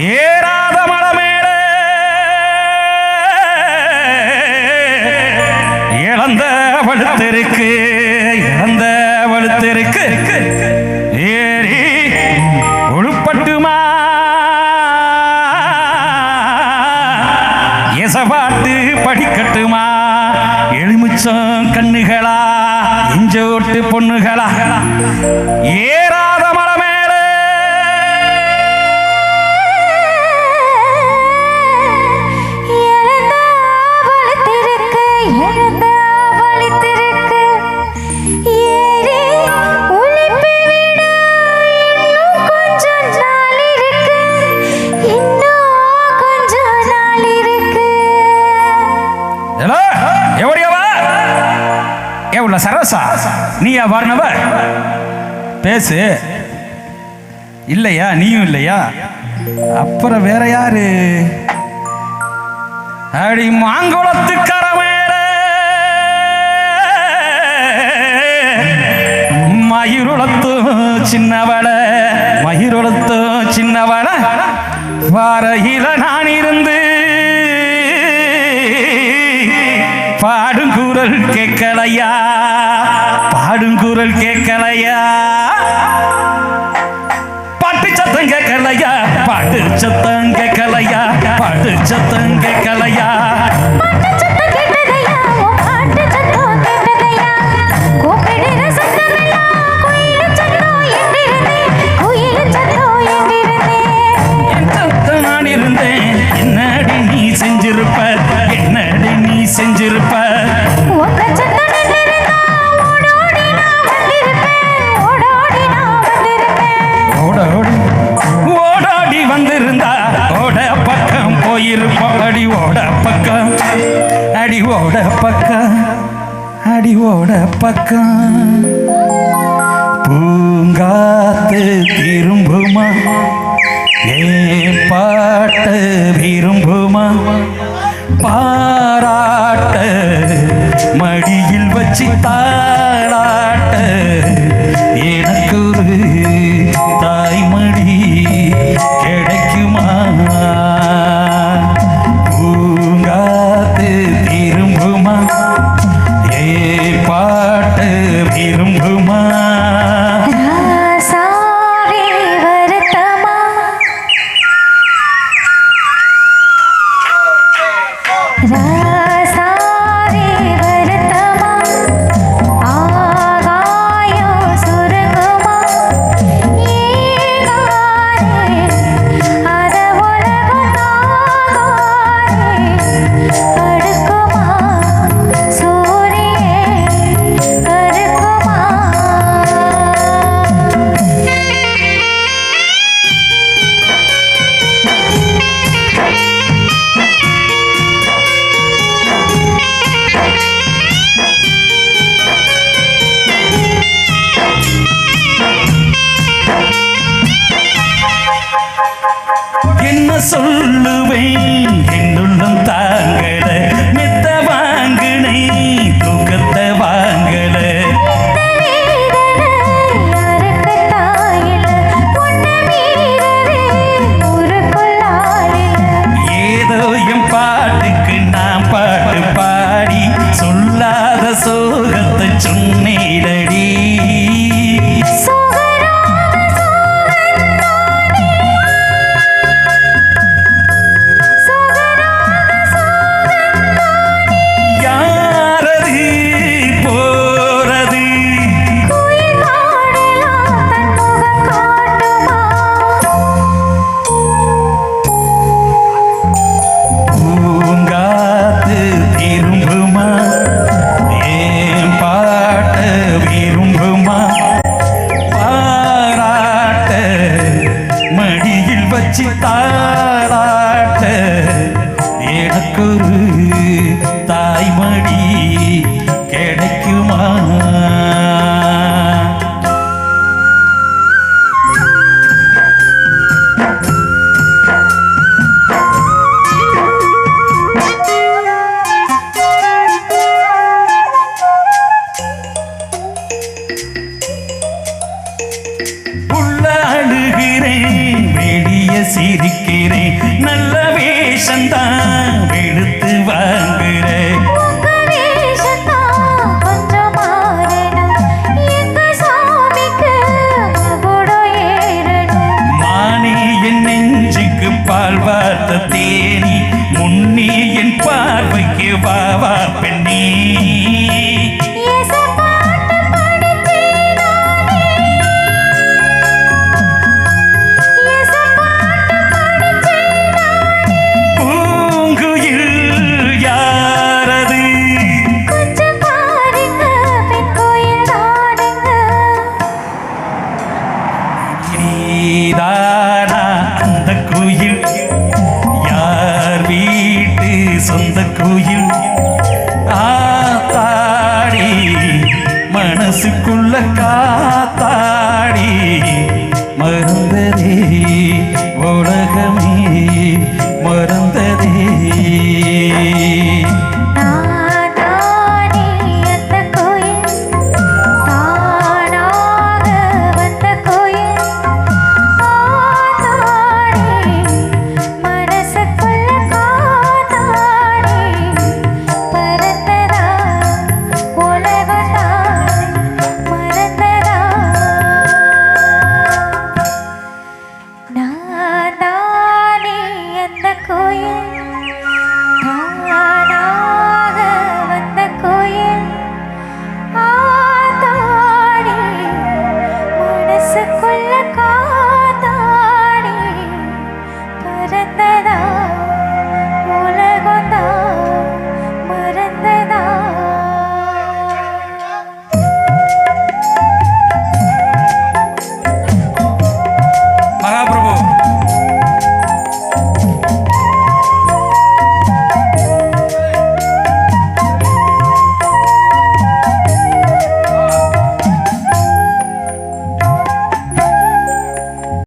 ஏறாத மலை மேலே இழந்த வலுத்திருக்கு ஏறி உழுப்பட்டுமா எசபாட்டு படிக்கட்டுமா எலுமிச்சம் கண்ணுகளா இஞ்சோட்டு பொண்ணுகளா ஏறாத மலை மேலே சரசா நீயா வார்னவ பேசு இல்லையா நீயும் இல்லையா அப்புறம் வேற யாரு அடி மாங்குளத்துக்கர மேலே மயிருளத்து சின்னவள வாரையில நான் இருந்து பாடுங்குரல் கேட்கலையா பாட்டு சத்தம் கேட்கலையா நான் இருந்தேன் என்னடி நீ செஞ்சிருப்ப ஓடாடி வந்திருந்தா ஓட பக்கம் போயிருப்போம் அடி ஓட பக்கம் பூங்காத்து திரும்புமா ஏன் பாட்டு விரும்புமா பாராட்ட மடியில் வச்சு தாளாட்ட எனக்கு ஒரு தாய்மடி கிடைக்குமா பூங்காத்து திரும்புமா ஏன் பாட்டு விரும்புமா சொல்லுவேன் என்னுள்ளம் தாங்கல மெத்த வாங்கினை தூக்கத்தை வாங்கல ஏதோ என் பாட்டுக்கு நான் பாட்டு பாடி சொல்லாத சோகத்தை சொன்னேடடி தாளாட்ட எனக்கொரு தாய்மடி கிடைக்குமா உள்ள அழுகிறேன் வெளிய சிரிக்கிறேன் உயிரே நல்ல வேஷந்தான்